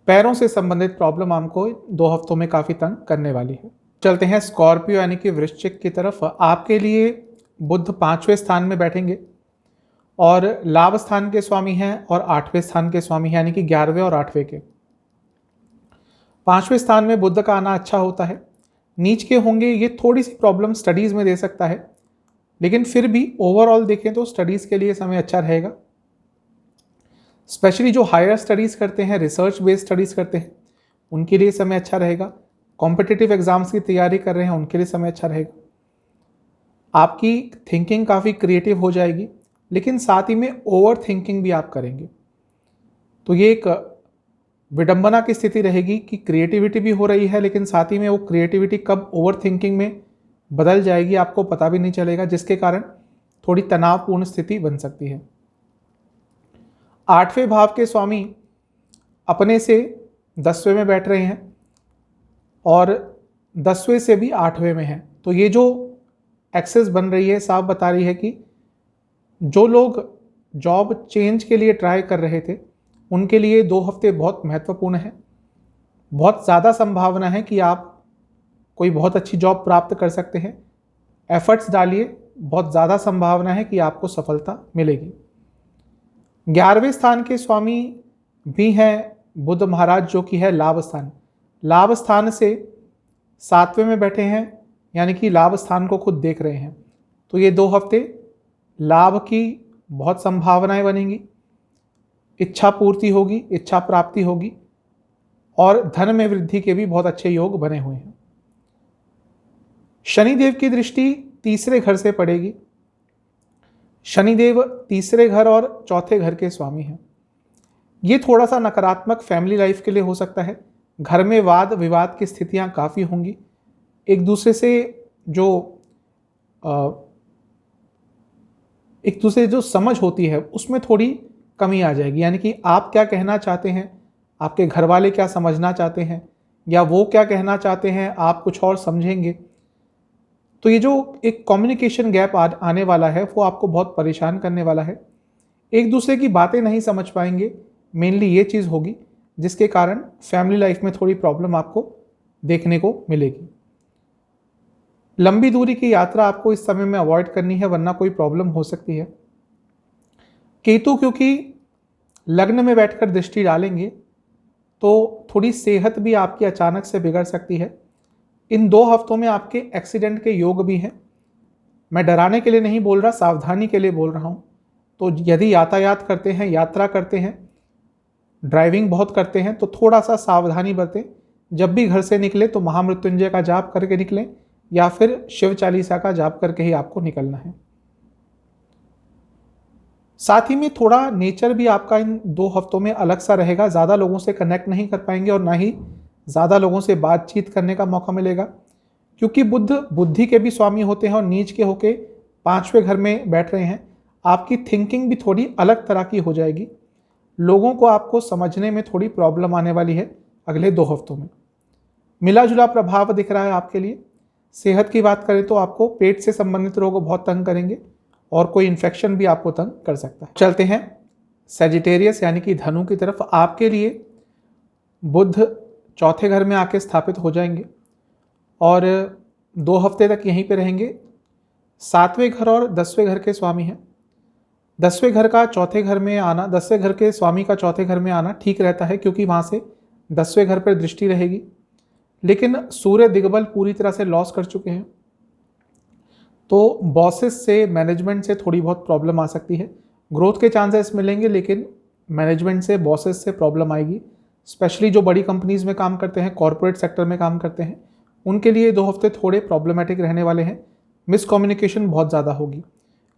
Speaker 1: पैरों से संबंधित प्रॉब्लम आपको 2 हफ्तों में काफ़ी तंग करने वाली है। चलते हैं स्कॉर्पियो यानी कि वृश्चिक की तरफ। आपके लिए बुध 5वें स्थान में बैठेंगे और लाभ स्थान के स्वामी हैं और 8वें स्थान के स्वामी हैं यानी कि 11वें और 8वें के। 5वें स्थान में बुध का आना अच्छा होता है। नीच के होंगे, ये थोड़ी सी प्रॉब्लम स्टडीज़ में दे सकता है लेकिन फिर भी ओवरऑल देखें तो स्टडीज़ के लिए समय अच्छा रहेगा। स्पेशली जो हायर स्टडीज़ करते हैं, रिसर्च बेस्ड स्टडीज़ करते हैं, उनके लिए समय अच्छा रहेगा। कॉम्पिटिटिव एग्जाम्स की तैयारी कर रहे हैं उनके लिए समय अच्छा रहेगा। आपकी थिंकिंग काफ़ी क्रिएटिव हो जाएगी लेकिन साथ ही में ओवर थिंकिंग भी आप करेंगे तो ये एक विडंबना की स्थिति रहेगी कि क्रिएटिविटी भी हो रही है लेकिन साथ ही में वो क्रिएटिविटी कब ओवर थिंकिंग में बदल जाएगी आपको पता भी नहीं चलेगा, जिसके कारण थोड़ी तनावपूर्ण स्थिति बन सकती है। 8वें भाव के स्वामी अपने से 10वें में बैठ रहे हैं और 10वें से भी 8वें में हैं, तो ये जो एक्सेस बन रही है साफ बता रही है कि जो लोग जॉब चेंज के लिए ट्राई कर रहे थे उनके लिए 2 हफ्ते बहुत महत्वपूर्ण है। बहुत ज़्यादा संभावना है कि आप कोई बहुत अच्छी जॉब प्राप्त कर सकते हैं। एफर्ट्स डालिए, बहुत ज़्यादा संभावना है कि आपको सफलता मिलेगी। 11वें स्थान के स्वामी भी हैं बुध महाराज जो कि है लाभ स्थान। लाभ स्थान से 7वें में बैठे हैं यानी कि लाभ स्थान को खुद देख रहे हैं, तो ये 2 हफ्ते लाभ की बहुत संभावनाएं बनेंगी, इच्छा पूर्ति होगी, इच्छा प्राप्ति होगी और धन में वृद्धि के भी बहुत अच्छे योग बने हुए हैं। शनिदेव की दृष्टि तीसरे घर से पड़ेगी। शनिदेव तीसरे घर और चौथे घर के स्वामी हैं। ये थोड़ा सा नकारात्मक फैमिली लाइफ के लिए हो सकता है। घर में वाद विवाद की स्थितियां काफ़ी होंगी। एक दूसरे से जो समझ होती है उसमें थोड़ी कमी आ जाएगी। यानी कि आप क्या कहना चाहते हैं, आपके घर वाले क्या समझना चाहते हैं, या वो क्या कहना चाहते हैं, आप कुछ और समझेंगे। तो ये जो एक कम्युनिकेशन गैप आने वाला है वो आपको बहुत परेशान करने वाला है। एक दूसरे की बातें नहीं समझ पाएंगे, मेनली ये चीज़ होगी जिसके कारण फैमिली लाइफ में थोड़ी प्रॉब्लम आपको देखने को मिलेगी। लंबी दूरी की यात्रा आपको इस समय में अवॉइड करनी है, वरना कोई प्रॉब्लम हो सकती है। केतु क्योंकि लग्न में बैठकर दृष्टि डालेंगे तो थोड़ी सेहत भी आपकी अचानक से बिगड़ सकती है। इन 2 हफ्तों में आपके एक्सीडेंट के योग भी हैं। मैं डराने के लिए नहीं बोल रहा, सावधानी के लिए बोल रहा हूँ। तो यदि यातायात करते हैं, यात्रा करते हैं, ड्राइविंग बहुत करते हैं तो थोड़ा सा सावधानी बरतें। जब भी घर से निकले तो महामृत्युंजय का जाप करके निकलें या फिर शिव चालीसा का जाप करके ही आपको निकलना है। साथ ही में थोड़ा नेचर भी आपका इन 2 हफ्तों में अलग सा रहेगा। ज़्यादा लोगों से कनेक्ट नहीं कर पाएंगे और ना ही ज़्यादा लोगों से बातचीत करने का मौका मिलेगा, क्योंकि बुध बुद्धि के भी स्वामी होते हैं और नीच के होके 5वें घर में बैठ रहे हैं। आपकी थिंकिंग भी थोड़ी अलग तरह की हो जाएगी। लोगों को आपको समझने में थोड़ी प्रॉब्लम आने वाली है अगले 2 हफ्तों में। मिला जुला प्रभाव दिख रहा है आपके लिए। सेहत की बात करें तो आपको पेट से संबंधित रोग बहुत तंग करेंगे और कोई इन्फेक्शन भी आपको तंग कर सकता है। चलते हैं सजिटेरियस यानी कि धनु की तरफ। आपके लिए बुध चौथे घर में आके स्थापित हो जाएंगे और 2 हफ्ते तक यहीं पे रहेंगे। 7वें घर और 10वें घर के स्वामी हैं। 10वें घर का चौथे घर में आना, 10वें घर के स्वामी का चौथे घर में आना ठीक रहता है, क्योंकि वहाँ से 10वें घर पर दृष्टि रहेगी। लेकिन सूर्य दिग्बल पूरी तरह से लॉस कर चुके हैं, तो बॉसेस से, मैनेजमेंट से थोड़ी बहुत प्रॉब्लम आ सकती है। ग्रोथ के चांसेस मिलेंगे लेकिन मैनेजमेंट से, बॉसेस से प्रॉब्लम आएगी। स्पेशली जो बड़ी कंपनीज में काम करते हैं, कॉर्पोरेट सेक्टर में काम करते हैं, उनके लिए 2 हफ्ते थोड़े प्रॉब्लमेटिक रहने वाले हैं। मिसकम्युनिकेशन बहुत ज़्यादा होगी,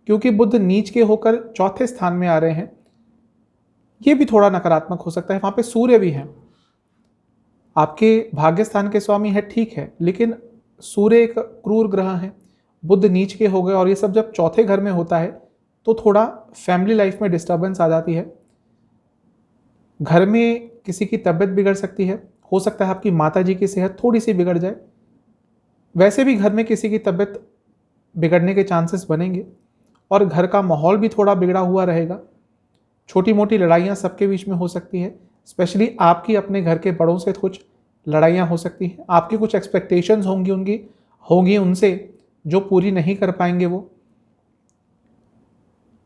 Speaker 1: क्योंकि बुध नीच के होकर चौथे स्थान में आ रहे हैं। ये भी थोड़ा नकारात्मक हो सकता है। वहाँ पे सूर्य भी है, आपके भाग्य स्थान के स्वामी है, ठीक है, लेकिन सूर्य एक क्रूर ग्रह है। बुध नीच के हो गए और ये सब जब चौथे घर में होता है तो थोड़ा फैमिली लाइफ में डिस्टर्बेंस आ जाती है। घर में किसी की तबीयत बिगड़ सकती है। हो सकता है आपकी माता जी की सेहत थोड़ी सी बिगड़ जाए। वैसे भी घर में किसी की तबीयत बिगड़ने के चांसेस बनेंगे और घर का माहौल भी थोड़ा बिगड़ा हुआ रहेगा। छोटी मोटी लड़ाइयाँ सबके बीच में हो सकती है। स्पेशली आपकी अपने घर के बड़ों से कुछ लड़ाइयाँ हो सकती हैं। आपकी कुछ एक्सपेक्टेशंस होंगी उनसे जो पूरी नहीं कर पाएंगे। वो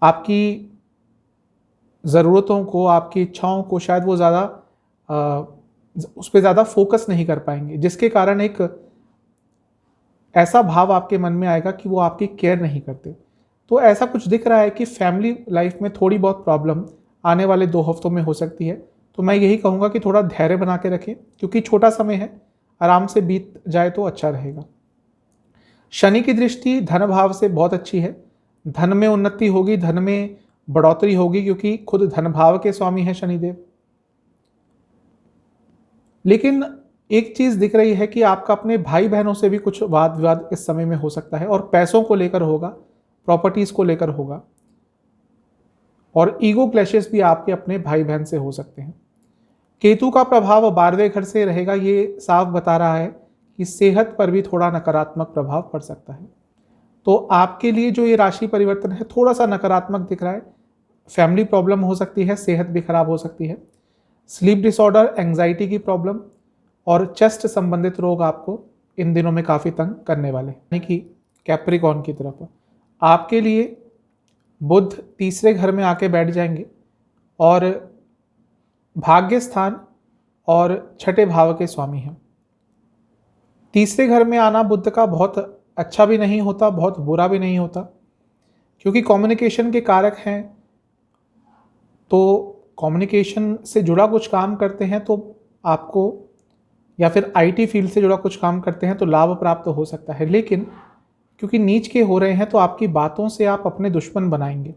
Speaker 1: आपकी ज़रूरतों को, आपकी इच्छाओं को शायद वो ज़्यादा उस पर ज़्यादा फोकस नहीं कर पाएंगे, जिसके कारण एक ऐसा भाव आपके मन में आएगा कि वो आपकी केयर नहीं करते। तो ऐसा कुछ दिख रहा है कि फैमिली लाइफ में थोड़ी बहुत प्रॉब्लम आने वाले 2 हफ्तों में हो सकती है। तो मैं यही कहूँगा कि थोड़ा धैर्य बना के रखें, क्योंकि छोटा समय है, आराम से बीत जाए तो अच्छा रहेगा। शनि की दृष्टि धन भाव से बहुत अच्छी है। धन में उन्नति होगी, धन में बढ़ोतरी होगी, क्योंकि खुद धन भाव के स्वामी है शनिदेव। लेकिन एक चीज दिख रही है कि आपका अपने भाई बहनों से भी कुछ वाद विवाद इस समय में हो सकता है, और पैसों को लेकर होगा, प्रॉपर्टीज को लेकर होगा, और ईगो क्लैशेस भी आपके अपने भाई बहन से हो सकते हैं। केतु का प्रभाव 12वें घर से रहेगा। ये साफ बता रहा है कि सेहत पर भी थोड़ा नकारात्मक प्रभाव पड़ सकता है। तो आपके लिए जो ये राशि परिवर्तन है थोड़ा सा नकारात्मक दिख रहा है। फैमिली प्रॉब्लम हो सकती है, सेहत भी खराब हो सकती है। स्लीप डिसऑर्डर, एंग्जाइटी की प्रॉब्लम और चेस्ट संबंधित रोग आपको इन दिनों में काफ़ी तंग करने वाले हैं। यानी कि कैप्रिकॉर्न की तरफ आपके लिए बुध तीसरे घर में आके बैठ जाएंगे और भाग्य स्थान और छठे भाव के स्वामी हैं। तीसरे घर में आना बुध का बहुत अच्छा भी नहीं होता, बहुत बुरा भी नहीं होता, क्योंकि कम्युनिकेशन के कारक हैं, तो कम्युनिकेशन से जुड़ा कुछ काम करते हैं तो आपको, या फिर आईटी फील्ड से जुड़ा कुछ काम करते हैं तो लाभ प्राप्त हो सकता है। लेकिन क्योंकि नीच के हो रहे हैं तो आपकी बातों से आप अपने दुश्मन बनाएंगे,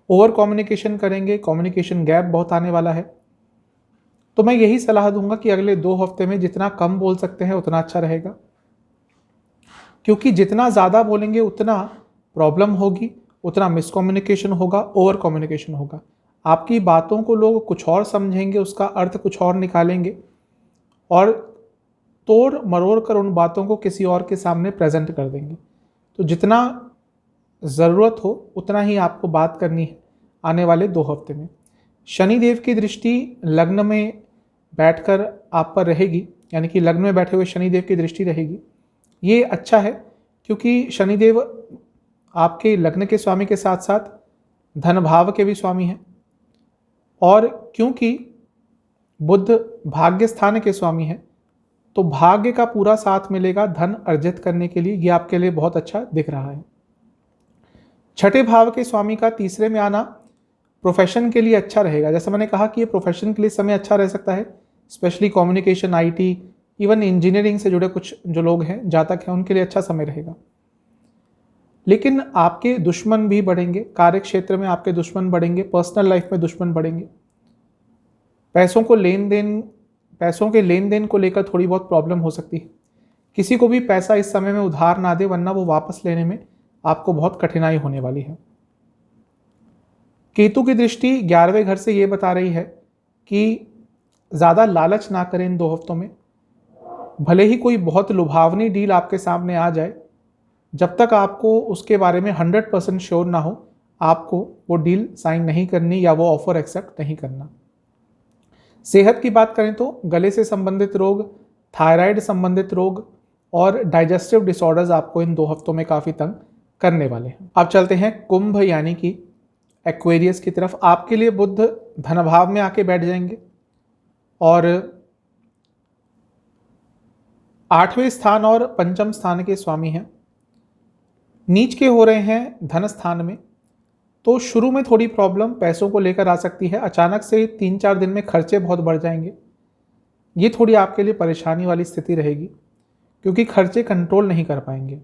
Speaker 1: ओवर कम्युनिकेशन करेंगे, कम्युनिकेशन गैप बहुत आने वाला है। तो मैं यही सलाह दूंगा कि अगले 2 हफ्ते में जितना कम बोल सकते हैं उतना अच्छा रहेगा, क्योंकि जितना ज़्यादा बोलेंगे उतना प्रॉब्लम होगी, उतना मिसकम्युनिकेशन होगा, ओवर कम्युनिकेशन होगा। आपकी बातों को लोग कुछ और समझेंगे, उसका अर्थ कुछ और निकालेंगे और तोड़ मरोड़ कर उन बातों को किसी और के सामने प्रेजेंट कर देंगे। तो जितना ज़रूरत हो उतना ही आपको बात करनी है आने वाले 2 हफ्ते में। शनिदेव की दृष्टि लग्न में बैठकर आप पर रहेगी, यानी कि लग्न में बैठे हुए शनिदेव की दृष्टि रहेगी। ये अच्छा है क्योंकि शनिदेव आपके लग्न के स्वामी के साथ साथ धन भाव के भी स्वामी हैं, और क्योंकि बुध भाग्य स्थान के स्वामी हैं तो भाग्य का पूरा साथ मिलेगा धन अर्जित करने के लिए। ये आपके लिए बहुत अच्छा दिख रहा है। छठे भाव के स्वामी का तीसरे में आना प्रोफेशन के लिए अच्छा रहेगा। जैसे मैंने कहा कि ये प्रोफेशन के लिए समय अच्छा रह सकता है, specially communication, IT, even engineering से जुड़े कुछ जो लोग हैं, जातक हैं, उनके लिए अच्छा समय रहेगा। लेकिन आपके दुश्मन भी बढ़ेंगे, कार्य क्षेत्र में आपके दुश्मन बढ़ेंगे, पर्सनल लाइफ में दुश्मन बढ़ेंगे। पैसों के लेन देन को लेकर थोड़ी बहुत प्रॉब्लम हो सकती है। किसी को भी पैसा इस समय में उधार ना दे, वरना वो वापस लेने में आपको बहुत कठिनाई होने वाली है। केतु की दृष्टि 11वें घर से ये बता रही है कि ज़्यादा लालच ना करें इन 2 हफ्तों में। भले ही कोई बहुत लुभावनी डील आपके सामने आ जाए, जब तक आपको उसके बारे में 100% श्योर ना हो, आपको वो डील साइन नहीं करनी या वो ऑफर एक्सेप्ट नहीं करना। सेहत की बात करें तो गले से संबंधित रोग, थायराइड संबंधित रोग और डाइजेस्टिव डिसऑर्डर्स आपको इन 2 हफ्तों में काफ़ी तंग करने वाले हैं। अब चलते हैं कुंभ यानी कि एक्वेरियस की तरफ। आपके लिए बुध धन भाव में आके बैठ जाएंगे और 8वें स्थान और पंचम स्थान के स्वामी हैं। नीच के हो रहे हैं धन स्थान में, तो शुरू में थोड़ी प्रॉब्लम पैसों को लेकर आ सकती है। अचानक से 3-4 दिन में खर्चे बहुत बढ़ जाएंगे। ये थोड़ी आपके लिए परेशानी वाली स्थिति रहेगी, क्योंकि खर्चे कंट्रोल नहीं कर पाएंगे।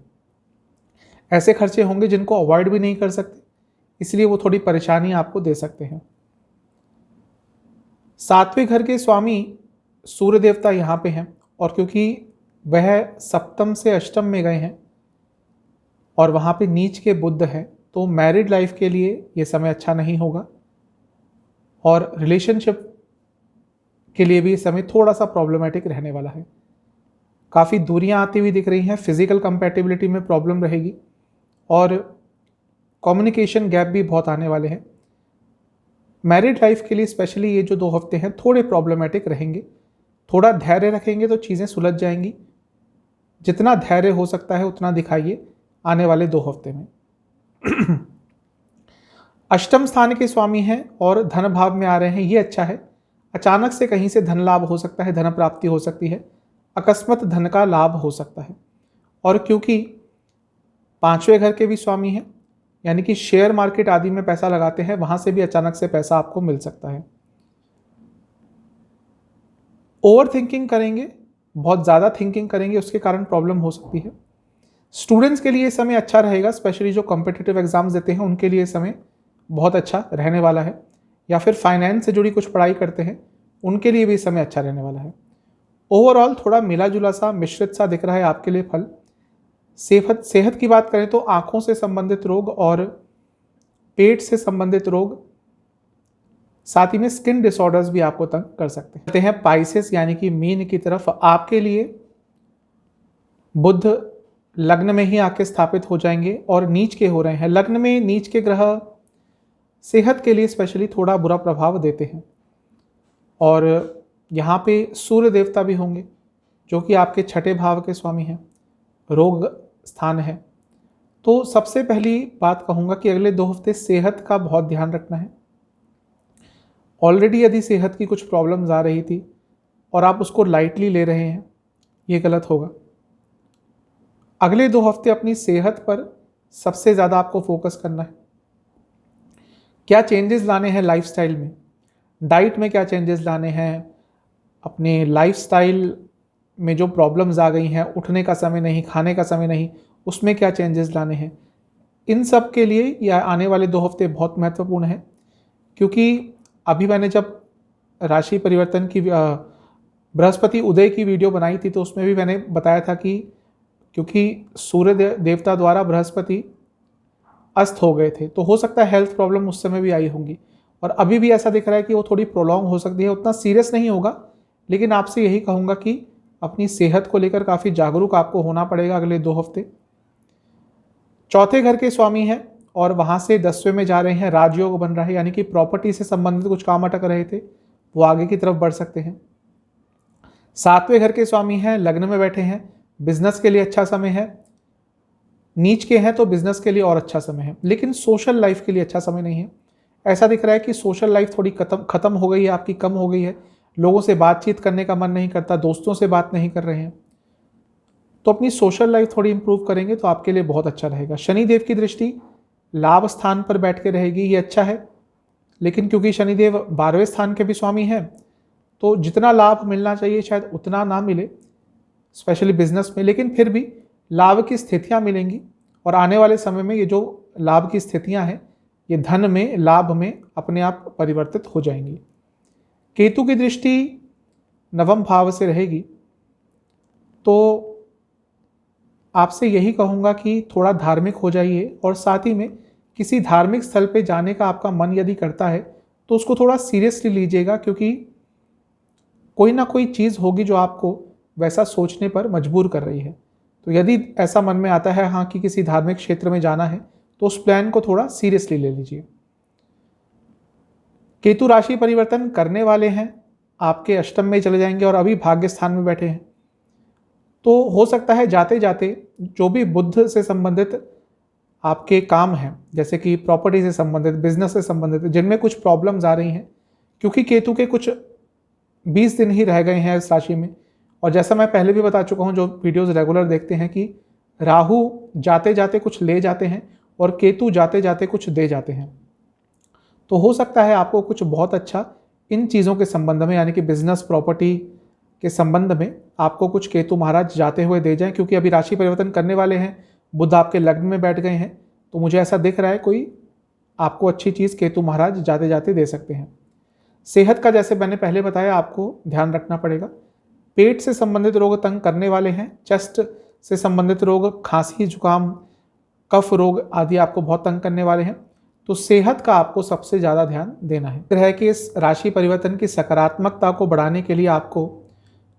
Speaker 1: ऐसे खर्चे होंगे जिनको अवॉइड भी नहीं कर सकते, इसलिए वो थोड़ी परेशानी आपको दे सकते हैं। 7वें घर के स्वामी सूर्य देवता यहाँ पे हैं, और क्योंकि वह सप्तम से अष्टम में गए हैं और वहाँ पे नीच के बुध हैं, तो मैरिड लाइफ के लिए ये समय अच्छा नहीं होगा, और रिलेशनशिप के लिए भी ये समय थोड़ा सा प्रॉब्लमेटिक रहने वाला है। काफ़ी दूरियां आती हुई दिख रही हैं, फिजिकल कंपैटिबिलिटी में प्रॉब्लम रहेगी और कम्युनिकेशन गैप भी बहुत आने वाले हैं। मैरिड लाइफ के लिए स्पेशली ये जो 2 हफ्ते हैं थोड़े प्रॉब्लमेटिक रहेंगे। थोड़ा धैर्य रखेंगे तो चीज़ें सुलझ जाएंगी। जितना धैर्य हो सकता है उतना दिखाइए आने वाले 2 हफ्ते में। अष्टम स्थान के स्वामी हैं और धन भाव में आ रहे हैं, ये अच्छा है। अचानक से कहीं से धन लाभ हो सकता है, धन प्राप्ति हो सकती है, अकस्मात धन का लाभ हो सकता है। और क्योंकि 5वें घर के भी स्वामी हैं, यानी कि शेयर मार्केट आदि में पैसा लगाते हैं, वहां से भी अचानक से पैसा आपको मिल सकता है। ओवर थिंकिंग करेंगे, बहुत ज़्यादा थिंकिंग करेंगे, उसके कारण प्रॉब्लम हो सकती है। स्टूडेंट्स के लिए समय अच्छा रहेगा, स्पेशली जो कॉम्पिटिटिव एग्जाम्स देते हैं उनके लिए समय बहुत अच्छा रहने वाला है, या फिर फाइनेंस से जुड़ी कुछ पढ़ाई करते हैं उनके लिए भी समय अच्छा रहने वाला है। ओवरऑल थोड़ा मिला जुला सा, मिश्रित सा दिख रहा है आपके लिए फल। सेहत की बात करें तो आंखों से संबंधित रोग और पेट से संबंधित रोग, साथ ही में स्किन डिसऑर्डर्स भी आपको तंग कर सकते हैं। पाइसेस यानी कि मीन की तरफ, आपके लिए बुध लग्न में ही आके स्थापित हो जाएंगे और नीच के हो रहे हैं। लग्न में नीच के ग्रह सेहत के लिए स्पेशली थोड़ा बुरा प्रभाव देते हैं, और यहाँ पे सूर्य देवता भी होंगे जो कि आपके 6ठे भाव के स्वामी हैं, रोग स्थान है। तो सबसे पहली बात कहूँगा कि अगले 2 हफ्ते सेहत का बहुत ध्यान रखना है। ऑलरेडी यदि सेहत की कुछ प्रॉब्लम्स आ रही थी और आप उसको लाइटली ले रहे हैं, ये गलत होगा। अगले 2 हफ्ते अपनी सेहत पर सबसे ज़्यादा आपको फोकस करना है। क्या चेंजेस लाने हैं लाइफस्टाइल में, डाइट में क्या चेंजेस लाने हैं, अपने लाइफस्टाइल में जो प्रॉब्लम्स आ गई हैं, उठने का समय नहीं, खाने का समय नहीं, उसमें क्या चेंजेस लाने हैं। इन सब के लिए यह आने वाले 2 हफ्ते बहुत महत्वपूर्ण हैं, क्योंकि अभी मैंने जब राशि परिवर्तन की बृहस्पति उदय की वीडियो बनाई थी तो उसमें भी मैंने बताया था कि क्योंकि सूर्य देवता द्वारा बृहस्पति अस्त हो गए थे, तो हो सकता है हेल्थ प्रॉब्लम उस समय भी आई होंगी, और अभी भी ऐसा दिख रहा है कि वो थोड़ी प्रोलॉन्ग हो सकती है। उतना सीरियस नहीं होगा, लेकिन आपसे यही कहूँगा कि अपनी सेहत को लेकर काफ़ी जागरूक आपको होना पड़ेगा अगले 2 हफ्ते। चौथे घर के स्वामी हैं और वहाँ से 10वें में जा रहे हैं, राजयोग बन रहा है, यानी कि प्रॉपर्टी से संबंधित कुछ काम अटक रहे थे वो आगे की तरफ बढ़ सकते हैं। 7वें घर के स्वामी हैं, लग्न में बैठे हैं, बिजनेस के लिए अच्छा समय है। नीच के हैं तो बिजनेस के लिए और अच्छा समय है, लेकिन सोशल लाइफ के लिए अच्छा समय नहीं है। ऐसा दिख रहा है कि सोशल लाइफ थोड़ी खत्म हो गई है आपकी, कम हो गई है, लोगों से बातचीत करने का मन नहीं करता, दोस्तों से बात नहीं कर रहे हैं, तो अपनी सोशल लाइफ थोड़ी इंप्रूव करेंगे तो आपके लिए बहुत अच्छा रहेगा। शनिदेव की दृष्टि लाभ स्थान पर बैठ के रहेगी, ये अच्छा है, लेकिन क्योंकि शनिदेव 12वें स्थान के भी स्वामी हैं तो जितना लाभ मिलना चाहिए शायद उतना ना मिले, स्पेशली बिजनेस में, लेकिन फिर भी लाभ की स्थितियां मिलेंगी और आने वाले समय में ये जो लाभ की स्थितियां हैं ये धन में, लाभ में अपने आप परिवर्तित हो जाएंगी। केतु की दृष्टि 9वें भाव से रहेगी, तो आपसे यही कहूँगा कि थोड़ा धार्मिक हो जाइए, और साथ ही में किसी धार्मिक स्थल पे जाने का आपका मन यदि करता है तो उसको थोड़ा सीरियसली लीजिएगा, क्योंकि कोई ना कोई चीज़ होगी जो आपको वैसा सोचने पर मजबूर कर रही है। तो यदि ऐसा मन में आता है हाँ कि किसी धार्मिक क्षेत्र में जाना है तो उस प्लान को थोड़ा सीरियसली ले लीजिए। केतु राशि परिवर्तन करने वाले हैं, आपके अष्टम में चले जाएंगे और अभी भाग्य स्थान में बैठे हैं, तो हो सकता है जाते जाते जो भी बुध से संबंधित आपके काम हैं, जैसे कि प्रॉपर्टी से संबंधित, बिजनेस से संबंधित, जिनमें कुछ प्रॉब्लम्स आ रही हैं, क्योंकि केतु के कुछ 20 दिन ही रह गए हैं इस राशि में, और जैसा मैं पहले भी बता चुका हूं, जो वीडियोस रेगुलर देखते हैं, कि राहु जाते जाते कुछ ले जाते हैं और केतु जाते जाते कुछ दे जाते हैं। तो हो सकता है आपको कुछ बहुत अच्छा इन चीज़ों के संबंध में, यानी कि बिजनेस, प्रॉपर्टी के संबंध में आपको कुछ केतु महाराज जाते हुए दे जाएं, क्योंकि अभी राशि परिवर्तन करने वाले हैं, बुध आपके लग्न में बैठ गए हैं, तो मुझे ऐसा दिख रहा है कोई आपको अच्छी चीज़ केतु महाराज जाते जाते दे सकते हैं। सेहत का जैसे मैंने पहले बताया आपको ध्यान रखना पड़ेगा। पेट से संबंधित रोग तंग करने वाले हैं, चेस्ट से संबंधित रोग, खांसी, जुकाम, कफ रोग आदि आपको बहुत तंग करने वाले हैं, तो सेहत का आपको सबसे ज़्यादा ध्यान देना है। फिर है कि इस राशि परिवर्तन की सकारात्मकता को बढ़ाने के लिए आपको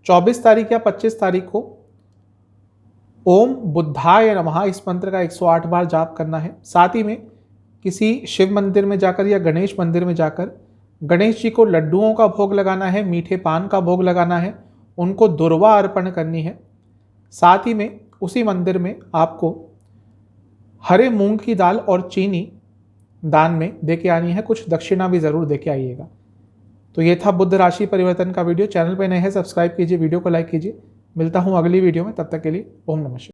Speaker 1: 24 तारीख या 25 तारीख को ओम बुद्धाय नमः इस मंत्र का 108 बार जाप करना है। साथ ही में किसी शिव मंदिर में जाकर या गणेश मंदिर में जाकर गणेश जी को लड्डुओं का भोग लगाना है, मीठे पान का भोग लगाना है, उनको दुर्वा अर्पण करनी है। साथ ही में उसी मंदिर में आपको हरे मूंग की दाल और चीनी दान में देके आनी है, कुछ दक्षिणा भी ज़रूर देके आइएगा। तो ये था बुध राशि परिवर्तन का वीडियो। चैनल पे नए हैं सब्सक्राइब कीजिए, वीडियो को लाइक कीजिए। मिलता हूँ अगली वीडियो में, तब तक के लिए ओम नमः शिवाय।